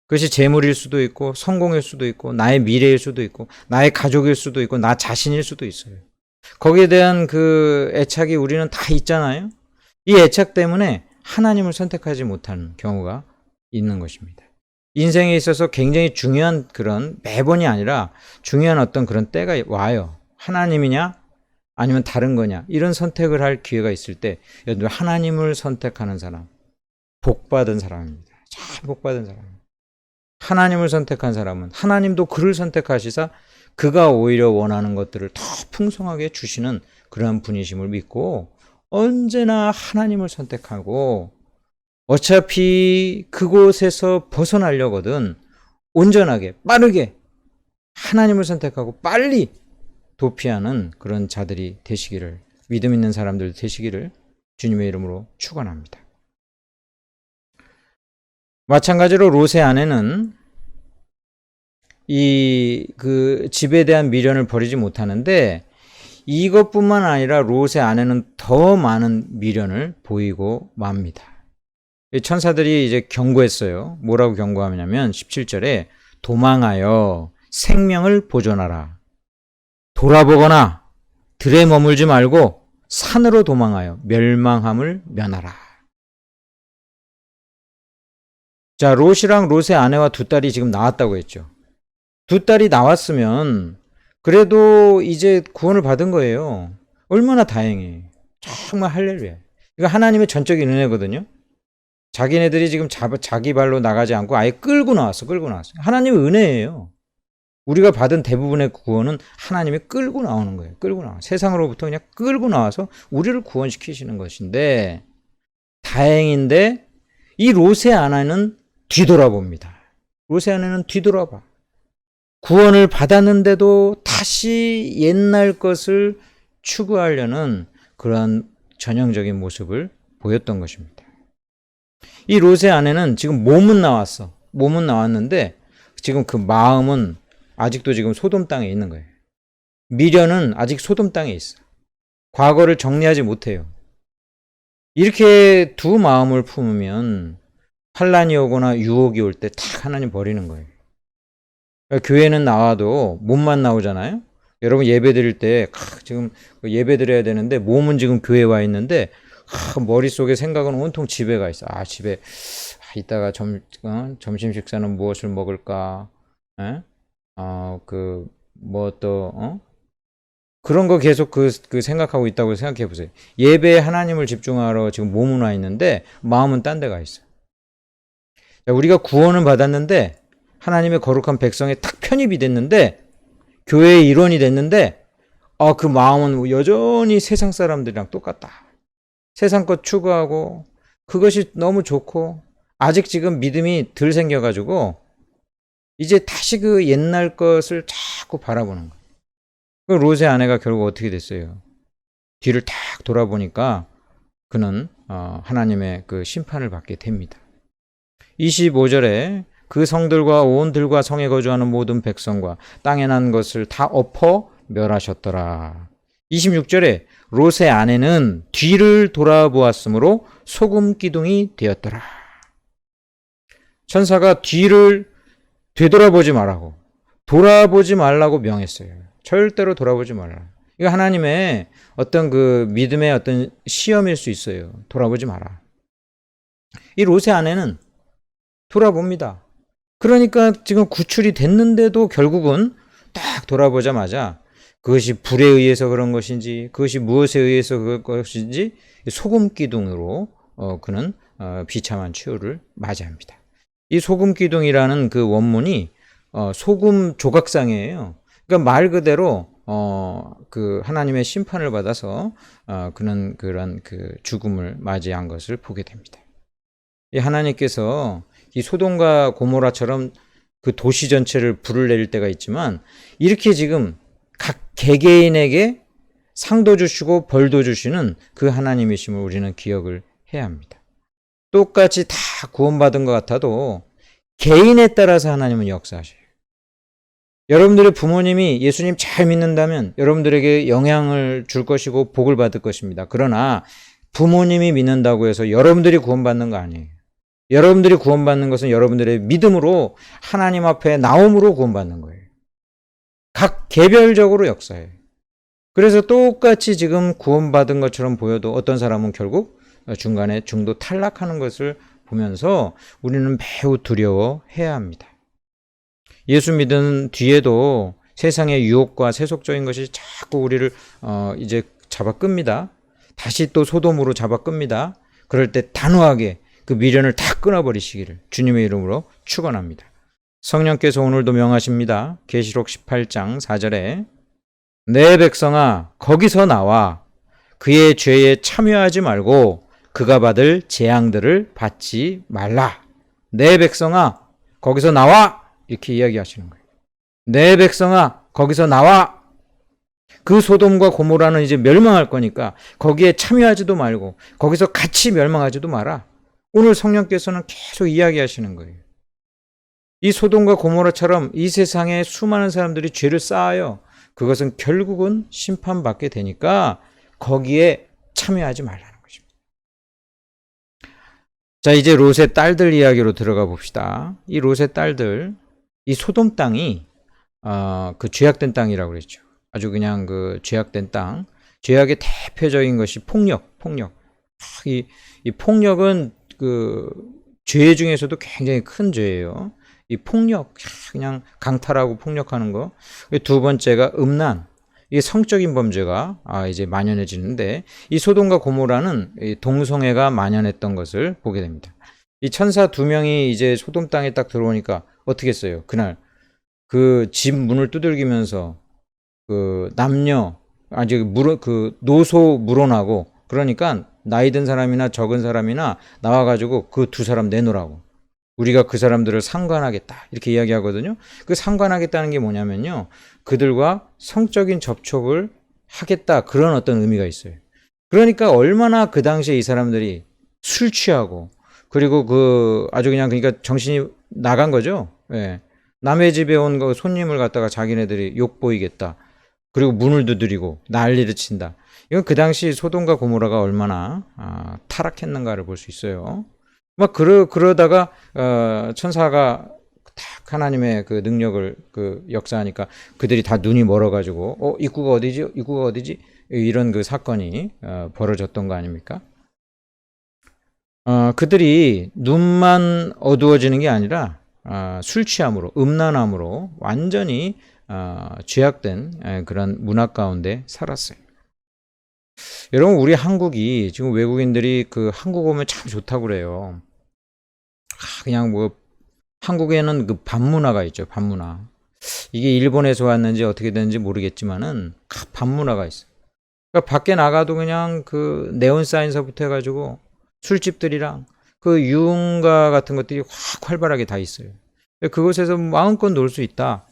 그것이 재물일 수도 있고 성공일 수도 있고 나의 미래일 수도 있고 나의 가족일 수도 있고 나 자신일 수도 있어요. 거기에 대한 그 애착이 우리는 다 있잖아요. 이 애착 때문에 하나님을 선택하지 못하는 경우가 있는 것입니다. 인생에 있어서 굉장히 중요한 그런 매번이 아니라 중요한 어떤 그런 때가 와요. 하나님이냐 아니면 다른 거냐 이런 선택을 할 기회가 있을 때 여러분 하나님을 선택하는 사람 복받은 사람입니다. 참 복받은 사람입니다. 하나님을 선택한 사람은 하나님도 그를 선택하시사 그가 오히려 원하는 것들을 더 풍성하게 주시는 그러한 분이심을 믿고 언제나 하나님을 선택하고 어차피 그곳에서 벗어나려거든 온전하게 빠르게 하나님을 선택하고 빨리 도피하는 그런 자들이 되시기를 믿음 있는 사람들 되시기를 주님의 이름으로 축원합니다. 마찬가지로 롯의 아내는 그 집에 대한 미련을 버리지 못하는데 이것뿐만 아니라 롯의 아내는 더 많은 미련을 보이고 맙니다. 천사들이 이제 경고했어요. 뭐라고 경고하냐면 17절에 도망하여 생명을 보존하라. 돌아보거나 들에 머물지 말고 산으로 도망하여 멸망함을 면하라. 자, 롯이랑 롯의 아내와 두 딸이 지금 나왔다고 했죠. 두 딸이 나왔으면 그래도 이제 구원을 받은 거예요. 얼마나 다행해. 정말 할렐루야. 이거 하나님의 전적인 은혜거든요. 자기네들이 지금 자기 발로 나가지 않고 아예 끌고 나왔어. 하나님의 은혜예요. 우리가 받은 대부분의 구원은 하나님이 끌고 나오는 거예요. 끌고 나와. 세상으로부터 그냥 끌고 나와서 우리를 구원시키시는 것인데 다행인데 이 롯의 아내는 뒤돌아봅니다. 롯의 아내는 뒤돌아봐. 구원을 받았는데도 다시 옛날 것을 추구하려는 그런 전형적인 모습을 보였던 것입니다. 이 롯의 아내는 지금 몸은 나왔어. 몸은 나왔는데 지금 그 마음은 아직도 지금 소돔 땅에 있는 거예요. 미련은 아직 소돔 땅에 있어. 과거를 정리하지 못해요. 이렇게 두 마음을 품으면 환란이 오거나 유혹이 올 때 딱 하나님 버리는 거예요. 교회는 나와도 몸만 나오잖아요. 여러분 예배 드릴 때 지금 예배 드려야 되는데 몸은 지금 교회에 와 있는데 머릿속에 생각은 온통 집에 가 있어. 집에 이따가 점심 식사는 무엇을 먹을까? 그런 거 계속 그 생각하고 있다고 생각해 보세요. 예배에 하나님을 집중하러 지금 몸은 와 있는데 마음은 딴 데 가 있어. 우리가 구원을 받았는데 하나님의 거룩한 백성에 탁 편입이 됐는데 교회의 일원이 됐는데 그 마음은 여전히 세상 사람들이랑 똑같다. 세상 것 추구하고 그것이 너무 좋고 아직 지금 믿음이 덜 생겨가지고 이제 다시 그 옛날 것을 자꾸 바라보는 거예요. 그 롯의 아내가 결국 어떻게 됐어요? 뒤를 탁 돌아보니까 그는 하나님의 그 심판을 받게 됩니다. 25절에 그 성들과 온 들과 성에 거주하는 모든 백성과 땅에 난 것을 다 엎어 멸하셨더라. 26절에 롯의 아내는 뒤를 돌아보았으므로 소금 기둥이 되었더라. 천사가 뒤를 되돌아보지 말라고, 돌아보지 말라고 명했어요. 절대로 돌아보지 말라. 이거 하나님의 어떤 그 믿음의 어떤 시험일 수 있어요. 돌아보지 마라. 이 롯의 아내는 돌아봅니다. 그러니까 지금 구출이 됐는데도 결국은 딱 돌아보자마자 그것이 불에 의해서 그런 것인지 그것이 무엇에 의해서 그런 것인지 소금 기둥으로 그는 비참한 최후를 맞이합니다. 이 소금 기둥이라는 그 원문이 소금 조각상이에요. 그러니까 말 그대로 그 하나님의 심판을 받아서 그는 그런 그 죽음을 맞이한 것을 보게 됩니다. 이 하나님께서 이 소돔과 고모라처럼 그 도시 전체를 불을 내릴 때가 있지만 이렇게 지금 각 개개인에게 상도 주시고 벌도 주시는 그 하나님이심을 우리는 기억을 해야 합니다. 똑같이 다 구원받은 것 같아도 개인에 따라서 하나님은 역사하셔요. 여러분들의 부모님이 예수님 잘 믿는다면 여러분들에게 영향을 줄 것이고 복을 받을 것입니다. 그러나 부모님이 믿는다고 해서 여러분들이 구원받는 거 아니에요. 여러분들이 구원받는 것은 여러분들의 믿음으로 하나님 앞에 나옴으로 구원받는 거예요. 각 개별적으로 역사해요. 그래서 똑같이 지금 구원받은 것처럼 보여도 어떤 사람은 결국 중간에 중도 탈락하는 것을 보면서 우리는 매우 두려워해야 합니다. 예수 믿은 뒤에도 세상의 유혹과 세속적인 것이 자꾸 우리를 이제 잡아 끕니다. 다시 또 소돔으로 잡아 끕니다. 그럴 때 단호하게 그 미련을 다 끊어버리시기를 주님의 이름으로 축원합니다. 성령께서 오늘도 명하십니다. 계시록 18장 4절에 내 백성아 거기서 나와 그의 죄에 참여하지 말고 그가 받을 재앙들을 받지 말라. 내 백성아 거기서 나와 이렇게 이야기하시는 거예요. 내 백성아 거기서 나와. 그 소돔과 고모라는 이제 멸망할 거니까 거기에 참여하지도 말고 거기서 같이 멸망하지도 마라. 오늘 성령께서는 계속 이야기하시는 거예요. 이 소돔과 고모라처럼 이 세상에 수많은 사람들이 죄를 쌓아요. 그것은 결국은 심판받게 되니까 거기에 참여하지 말라는 것입니다. 자, 이제 롯의 딸들 이야기로 들어가 봅시다. 이 롯의 딸들, 이 소돔 땅이 그 죄악된 땅이라고 그랬죠. 아주 그냥 그 죄악된 땅. 죄악의 대표적인 것이 폭력. 이 폭력은 그 죄 중에서도 굉장히 큰 죄예요. 이 폭력, 그냥 강탈하고 폭력하는 거. 두 번째가 음란. 이게 성적인 범죄가 이제 만연해지는데 이 소돔과 고모라는 이 동성애가 만연했던 것을 보게 됩니다. 이 천사 두 명이 이제 소돔 땅에 딱 들어오니까 어떻게 했어요? 그날 그 집 문을 두들기면서 그 남녀 그 노소 물어나고 그러니까 나이 든 사람이나 적은 사람이나 나와가지고 그 두 사람 내놓으라고. 우리가 그 사람들을 상관하겠다 이렇게 이야기하거든요. 그 상관하겠다는 게 뭐냐면요, 그들과 성적인 접촉을 하겠다 그런 어떤 의미가 있어요. 그러니까 얼마나 그 당시에 이 사람들이 술 취하고 그리고 그 아주 그냥 그러니까 정신이 나간 거죠. 예. 남의 집에 온 그 손님을 갖다가 자기네들이 욕보이겠다. 그리고 문을 두드리고 난리를 친다. 이건 그 당시 소돔과 고모라가 얼마나 타락했는가를 볼 수 있어요. 막 그러다가 천사가 딱 하나님의 그 능력을 그 역사하니까 그들이 다 눈이 멀어가지고 입구가 어디지 이런 그 사건이 벌어졌던 거 아닙니까? 그들이 눈만 어두워지는 게 아니라 술 취함으로 음란함으로 완전히 죄악된 그런 문화 가운데 살았어요. 여러분, 우리 한국이 지금 외국인들이 그 한국 오면 참 좋다고 그래요. 그냥 뭐 한국에는 그 반문화가 있죠. 반문화. 이게 일본에서 왔는지 어떻게 됐는지 모르겠지만은 반문화가 있어요. 그러니까 밖에 나가도 그냥 그 네온 사인서부터 해가지고 술집들이랑 그 유흥가 같은 것들이 확 활발하게 다 있어요. 그곳에서 마음껏 놀 수 있다.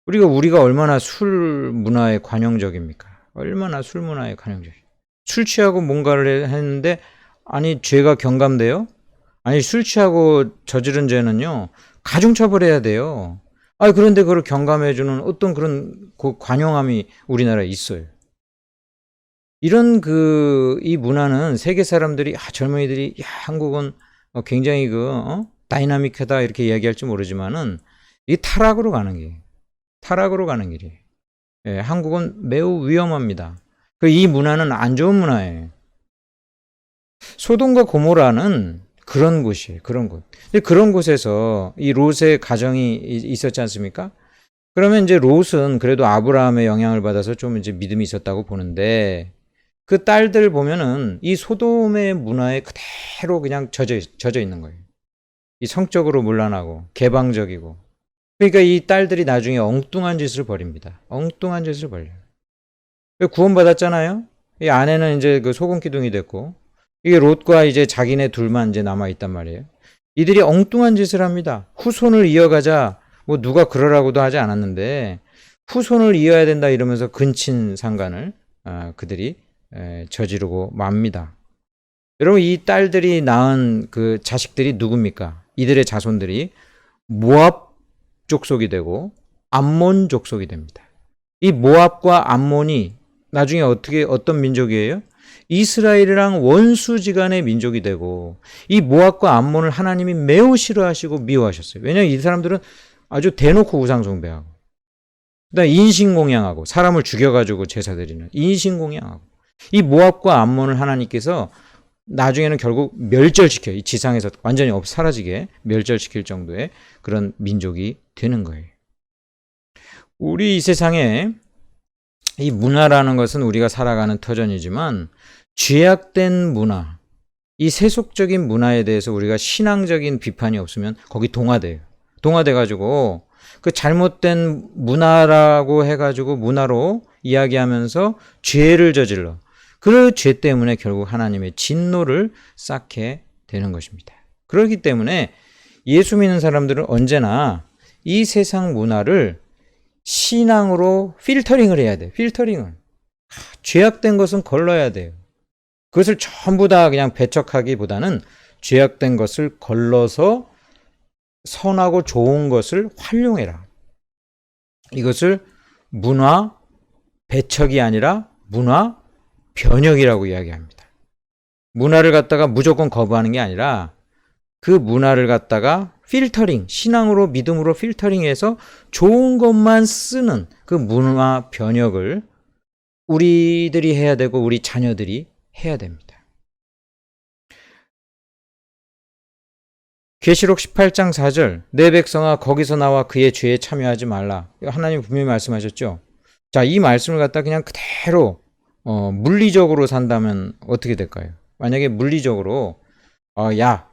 우리가 얼마나 술 문화에 관용적입니까? 얼마나 술 문화에 관용적이에요. 술 취하고 뭔가를 했는데 아니 죄가 경감돼요? 아니 술 취하고 저지른 죄는요 가중처벌해야 돼요. 그런데 그걸 경감해주는 어떤 그런 그 관용함이 우리나라에 있어요. 이런 이 문화는 세계 사람들이 젊은이들이 야 한국은 굉장히 다이나믹하다 이렇게 이야기할지 모르지만은 이 타락으로 가는 길이에요. 예, 한국은 매우 위험합니다. 이 문화는 안 좋은 문화예요. 소돔과 고모라는 그런 곳이에요. 그런 곳. 근데 그런 곳에서 이 롯의 가정이 있었지 않습니까? 그러면 이제 롯은 그래도 아브라함의 영향을 받아서 좀 이제 믿음이 있었다고 보는데 그 딸들 보면은 이 소돔의 문화에 그대로 그냥 젖어 있는 거예요. 이 성적으로 문란하고 개방적이고. 그러니까 이 딸들이 나중에 엉뚱한 짓을 벌입니다. 엉뚱한 짓을 벌려요. 구원받았잖아요. 이 아내는 이제 그 소금 기둥이 됐고 이게 롯과 이제 자기네 둘만 이제 남아 있단 말이에요. 이들이 엉뚱한 짓을 합니다. 후손을 이어가자 뭐 누가 그러라고도 하지 않았는데 후손을 이어야 된다 이러면서 근친상간을 그들이 저지르고 맙니다. 여러분 이 딸들이 낳은 그 자식들이 누굽니까? 이들의 자손들이 모압 족속이 되고 암몬 족속이 됩니다. 이 모압과 암몬이 나중에 어떤 민족이에요? 이스라엘이랑 원수지간의 민족이 되고 이 모압과 암몬을 하나님이 매우 싫어하시고 미워하셨어요. 왜냐하면 이 사람들은 아주 대놓고 우상 숭배하고 그다음에 인신공양하고 사람을 죽여가지고 제사 드리는 인신공양하고 이 모압과 암몬을 하나님께서 나중에는 결국 멸절시켜요. 이 지상에서 완전히 사라지게 멸절시킬 정도의 그런 민족이 되는 거예요. 우리 이 세상에 이 문화라는 것은 우리가 살아가는 터전이지만 죄악된 문화, 이 세속적인 문화에 대해서 우리가 신앙적인 비판이 없으면 거기 동화돼요. 동화돼가지고 그 잘못된 문화라고 해가지고 문화로 이야기하면서 죄를 저질러. 그 죄 때문에 결국 하나님의 진노를 쌓게 되는 것입니다. 그렇기 때문에 예수 믿는 사람들은 언제나 이 세상 문화를 신앙으로 필터링을 해야 돼요. 필터링을. 죄악된 것은 걸러야 돼요. 그것을 전부 다 그냥 배척하기보다는 죄악된 것을 걸러서 선하고 좋은 것을 활용해라. 이것을 문화 배척이 아니라 문화 변혁이라고 이야기합니다. 문화를 갖다가 무조건 거부하는 게 아니라 그 문화를 갖다가 필터링, 신앙으로 믿음으로 필터링해서 좋은 것만 쓰는 그 문화 변혁을 우리들이 해야 되고 우리 자녀들이 해야 됩니다. 계시록 18장 4절 내 백성아 거기서 나와 그의 죄에 참여하지 말라. 하나님 분명히 말씀하셨죠. 자, 이 말씀을 갖다 그냥 그대로 물리적으로 산다면 어떻게 될까요? 만약에 물리적으로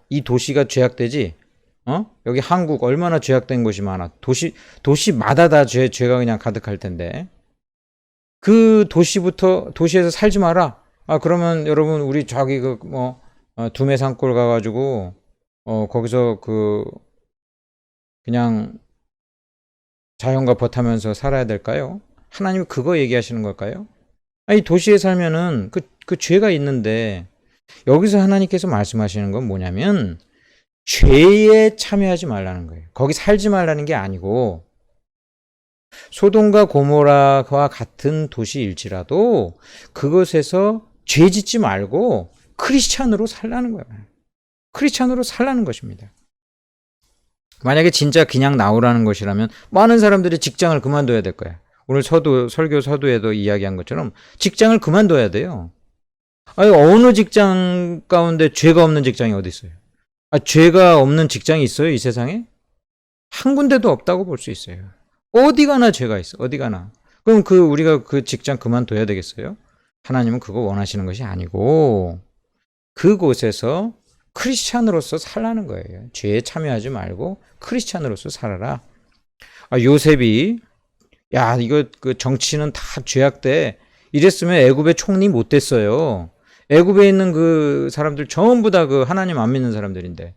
이 도시가 죄악되지? 여기 한국 얼마나 죄악된 곳이 많아. 도시마다 다 죄가 그냥 가득할 텐데. 그 도시에서 살지 마라. 그러면 여러분, 우리 저기 두메산골 가가지고, 거기서 그냥 자연과 벗하면서 살아야 될까요? 하나님이 그거 얘기하시는 걸까요? 이 도시에 살면은 그 죄가 있는데, 여기서 하나님께서 말씀하시는 건 뭐냐면 죄에 참여하지 말라는 거예요. 거기 살지 말라는 게 아니고 소돔과 고모라와 같은 도시일지라도 그것에서 죄 짓지 말고 크리스찬으로 살라는 거예요. 크리스찬으로 살라는 것입니다. 만약에 진짜 그냥 나오라는 것이라면 많은 사람들이 직장을 그만둬야 될 거야. 오늘 설교 서두에도 이야기한 것처럼 직장을 그만둬야 돼요. 어느 직장 가운데 죄가 없는 직장이 어디 있어요? 죄가 없는 직장이 있어요, 이 세상에? 한 군데도 없다고 볼 수 있어요. 어디 가나 죄가 있어, 어디 가나. 그럼 우리가 그 직장 그만둬야 되겠어요? 하나님은 그거 원하시는 것이 아니고, 그곳에서 크리스찬으로서 살라는 거예요. 죄에 참여하지 말고 크리스찬으로서 살아라. 요셉이, 이거 정치는 다 죄악돼. 이랬으면 애굽의 총리 못 됐어요. 애굽에 있는 그 사람들 전부 다 그 하나님 안 믿는 사람들인데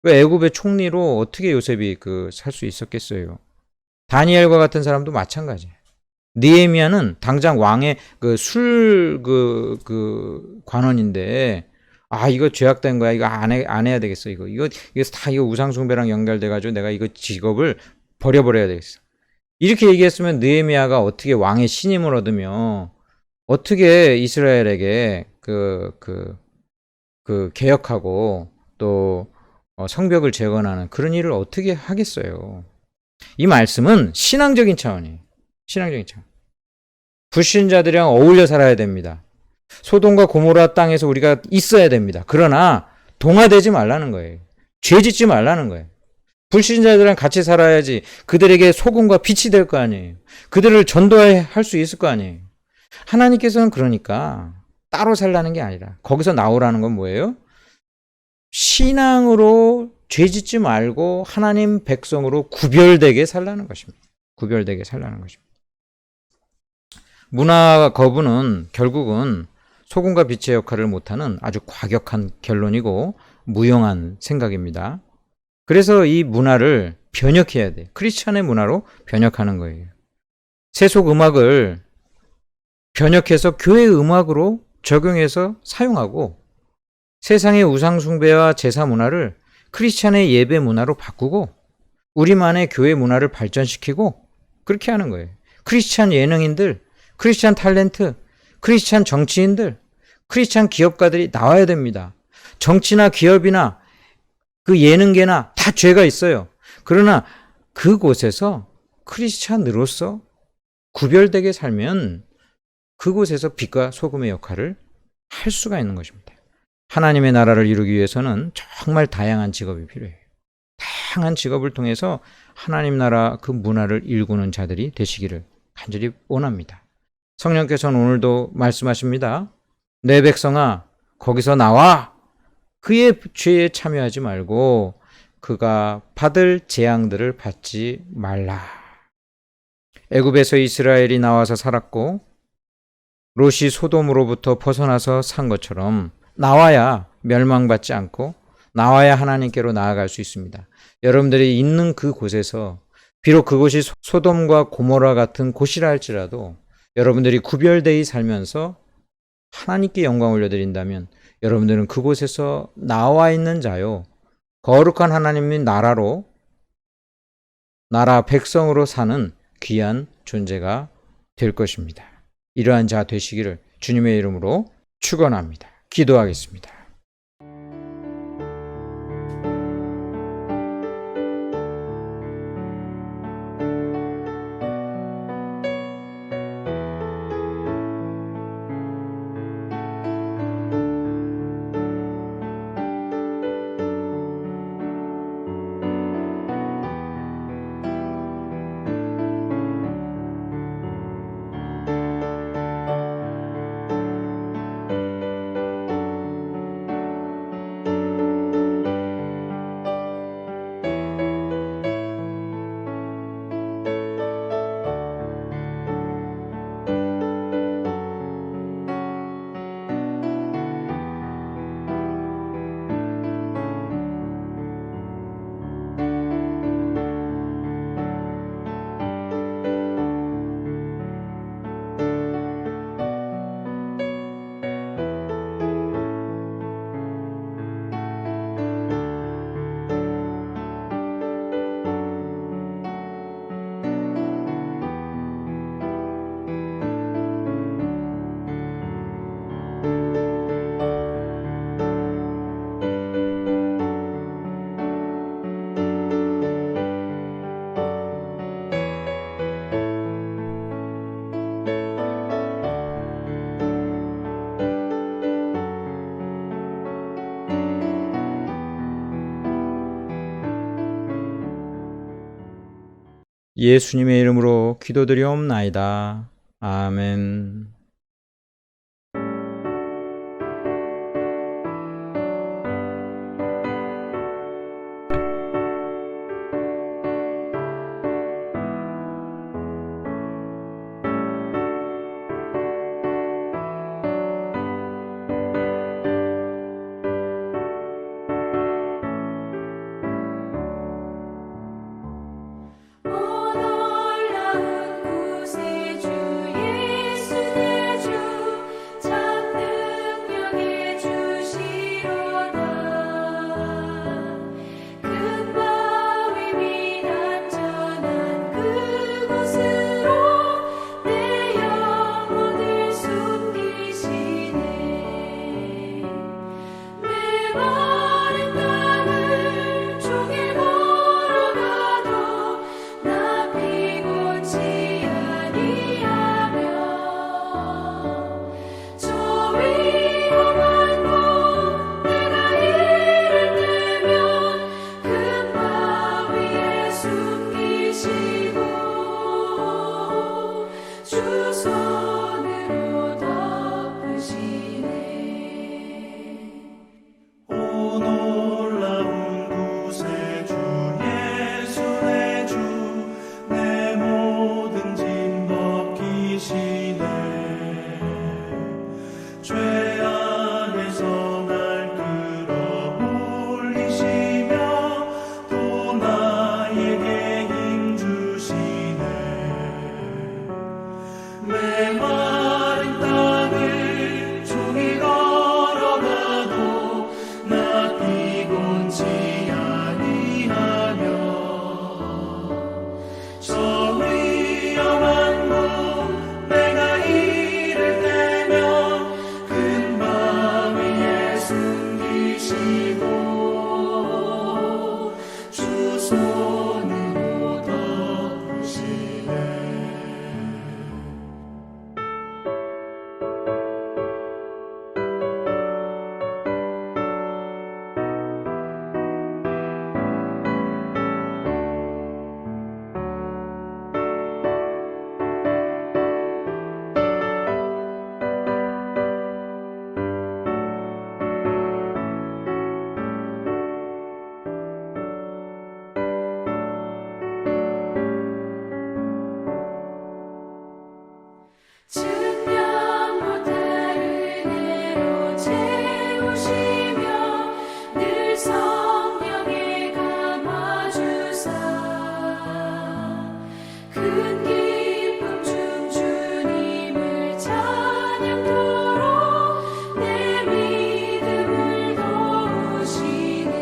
왜 애굽의 총리로 어떻게 요셉이 그 살 수 있었겠어요? 다니엘과 같은 사람도 마찬가지. 느헤미야는 당장 왕의 그 술 관원인데 이거 죄악된 거야. 이거 안 해야 되겠어. 이거 다 이거 우상숭배랑 연결돼 가지고 내가 이거 직업을 버려야 되겠어. 이렇게 얘기했으면 느헤미야가 어떻게 왕의 신임을 얻으며 어떻게 이스라엘에게 개혁하고 또 성벽을 재건하는 그런 일을 어떻게 하겠어요. 이 말씀은 신앙적인 차원이에요. 신앙적인 차원. 불신자들이랑 어울려 살아야 됩니다. 소돔과 고모라 땅에서 우리가 있어야 됩니다. 그러나 동화되지 말라는 거예요. 죄 짓지 말라는 거예요. 불신자들이랑 같이 살아야지 그들에게 소금과 빛이 될 거 아니에요. 그들을 전도할 수 있을 거 아니에요. 하나님께서는 그러니까 따로 살라는 게 아니라 거기서 나오라는 건 뭐예요? 신앙으로 죄 짓지 말고 하나님 백성으로 구별되게 살라는 것입니다. 구별되게 살라는 것입니다. 문화 거부는 결국은 소금과 빛의 역할을 못하는 아주 과격한 결론이고 무용한 생각입니다. 그래서 이 문화를 변혁해야 돼요. 크리스찬의 문화로 변혁하는 거예요. 세속 음악을 변혁해서 교회 음악으로 적용해서 사용하고 세상의 우상숭배와 제사 문화를 크리스찬의 예배 문화로 바꾸고 우리만의 교회 문화를 발전시키고 그렇게 하는 거예요. 크리스찬 예능인들, 크리스찬 탤런트, 크리스찬 정치인들, 크리스찬 기업가들이 나와야 됩니다. 정치나 기업이나 그 예능계나 다 죄가 있어요. 그러나 그곳에서 크리스찬으로서 구별되게 살면 그곳에서 빛과 소금의 역할을 할 수가 있는 것입니다. 하나님의 나라를 이루기 위해서는 정말 다양한 직업이 필요해요. 다양한 직업을 통해서 하나님 나라 그 문화를 일구는 자들이 되시기를 간절히 원합니다. 성령께서는 오늘도 말씀하십니다. 내 백성아 거기서 나와 그의 죄에 참여하지 말고 그가 받을 재앙들을 받지 말라. 애굽에서 이스라엘이 나와서 살았고 롯이 소돔으로부터 벗어나서 산 것처럼 나와야 멸망받지 않고 나와야 하나님께로 나아갈 수 있습니다. 여러분들이 있는 그곳에서 비록 그곳이 소돔과 고모라 같은 곳이라 할지라도 여러분들이 구별되이 살면서 하나님께 영광 올려드린다면 여러분들은 그곳에서 나와 있는 자요 거룩한 하나님의 나라로 나라 백성으로 사는 귀한 존재가 될 것입니다. 이러한 자 되시기를 주님의 이름으로 축원합니다. 기도하겠습니다. 예수님의 이름으로 기도드리옵나이다. 아멘. 큰 기쁨 중 주님을 찬양토록 내 믿음을 도우시네.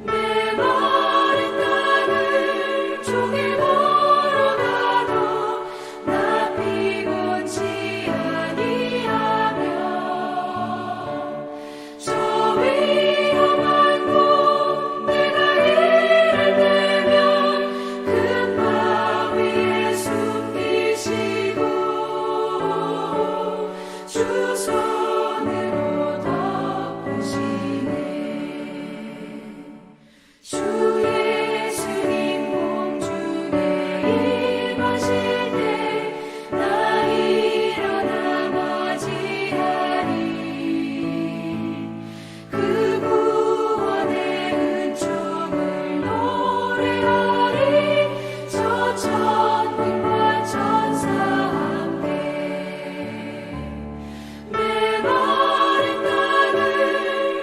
메마른 땅을 종일 걸어가도 나 피곤치 아니하며 저 위험한 곳 내가 이를 내면 큰 바위에 숨기시고 주 손으로 덮으시네. 주 예수님 공중에 임하실 때 나 일어나 맞이하리. 그 구원의 은총을 노래하리. 저 천군과 천사 함께 메마른 땅을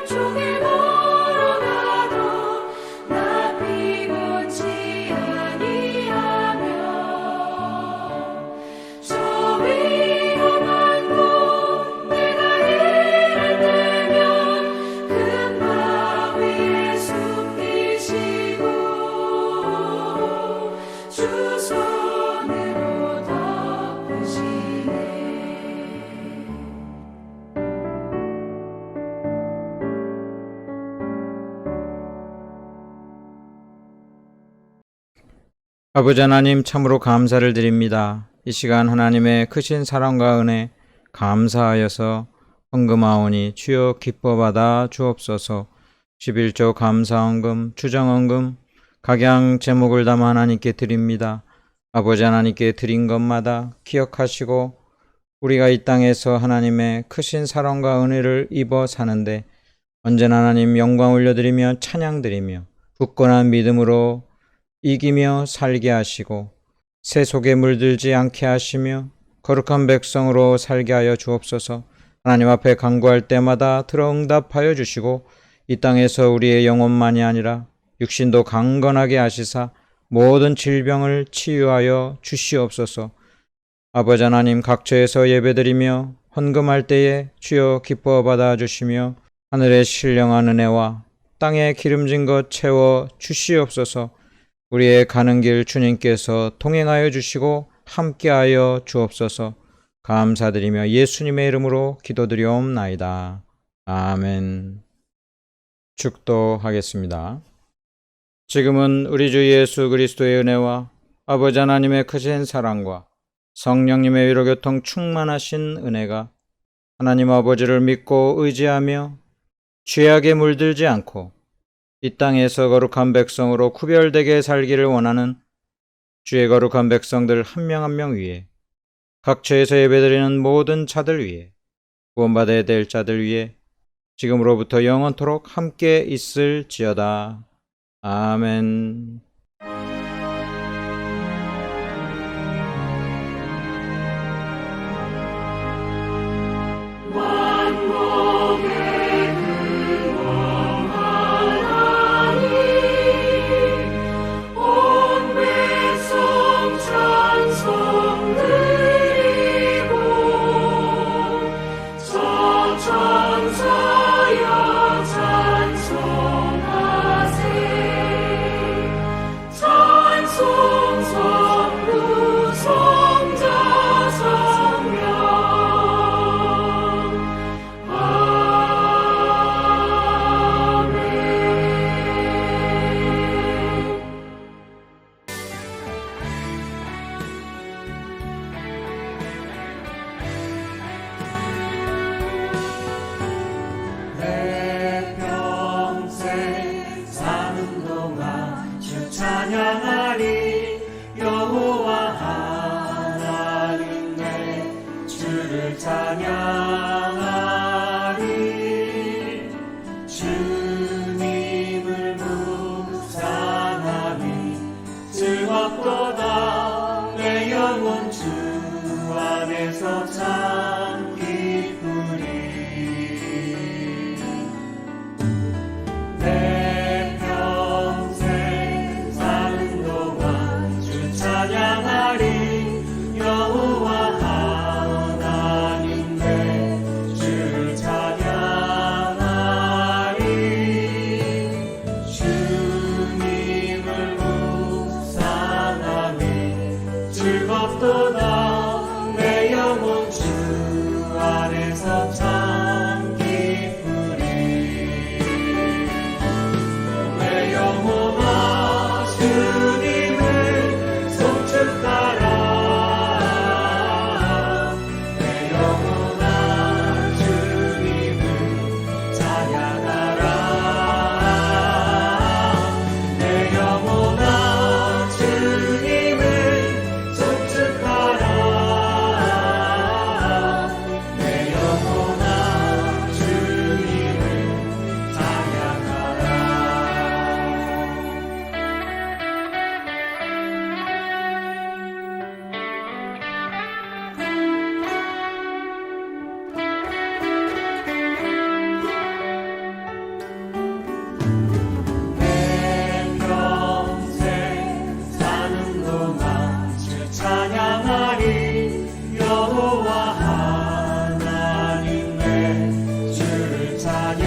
종일 걸어가도 나 피곤치 아니하며 저 위험한 곳 내가 이를 내면 큰 바위에 숨기시고 주 손으로 덮으시네. 아버지 하나님, 참으로 감사를 드립니다. 이 시간 하나님의 크신 사랑과 은혜 감사하여서 헌금하오니 주여 기뻐받아 주옵소서. 11조 감사헌금, 추정헌금, 각양 제목을 담아 하나님께 드립니다. 아버지 하나님께 드린 것마다 기억하시고 우리가 이 땅에서 하나님의 크신 사랑과 은혜를 입어 사는데 언제나 하나님 영광 올려드리며 찬양드리며 굳건한 믿음으로 이기며 살게 하시고 새 속에 물들지 않게 하시며 거룩한 백성으로 살게 하여 주옵소서. 하나님 앞에 간구할 때마다 들어 응답하여 주시고 이 땅에서 우리의 영혼만이 아니라 육신도 강건하게 하시사 모든 질병을 치유하여 주시옵소서. 아버지 하나님, 각처에서 예배드리며 헌금할 때에 주여 기뻐 받아주시며 하늘의 신령한 은혜와 땅에 기름진 것 채워 주시옵소서. 우리의 가는 길 주님께서 동행하여 주시고 함께하여 주옵소서. 감사드리며 예수님의 이름으로 기도드리옵나이다. 아멘. 축도하겠습니다. 지금은 우리 주 예수 그리스도의 은혜와 아버지 하나님의 크신 사랑과 성령님의 위로교통 충만하신 은혜가 하나님 아버지를 믿고 의지하며 죄악에 물들지 않고 이 땅에서 거룩한 백성으로 구별되게 살기를 원하는 주의 거룩한 백성들 한 명 한 명 위에, 각처에서 예배드리는 모든 자들 위에, 구원받아야 될 자들 위에 지금으로부터 영원토록 함께 있을지어다. 아멘. 온 백성 찬송 드리고 저 천사여 찬송하세. 즐겁도다 내 영혼 주 안에서 참 기쁘리 내 영혼아 주님을 송축하라 내 영혼아 주님을 찬양하라 내 영혼아 주님을 송축하라 내 영혼아 주님을 찬양하라 내 평생 사는 동안 주 찬양하리 여호와 하나님 내 주를 찬양하리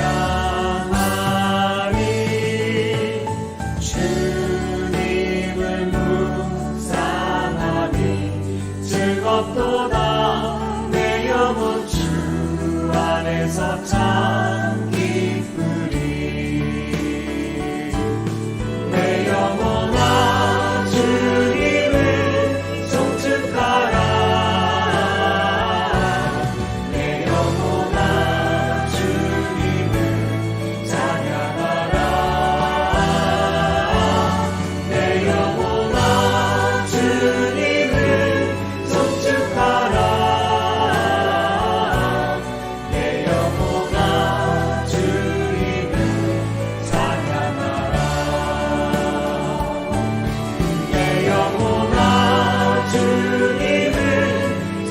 주님을 묵상하니 즐겁도다 내 영혼 주 안에서 참 기쁘리 내 영혼아 주님을 송축하라 내 영혼아 주님을 찬양하라 내 영혼아 주님을 송축하라 내 영혼아 주님을 찬양하라 내 영혼아 주님을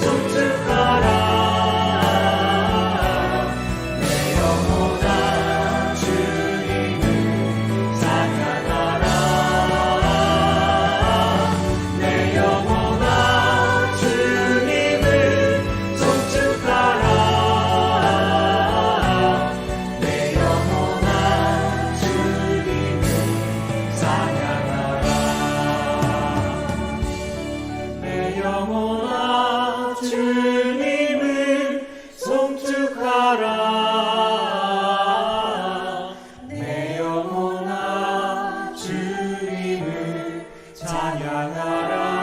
송축하라 내 영혼아 주님을 찬양하라 내 영혼아 주님을 송축하라 내 영혼아 주님을 찬양하라 내 영혼아 주님을 송축하라 내 영혼아 주님을 찬양하라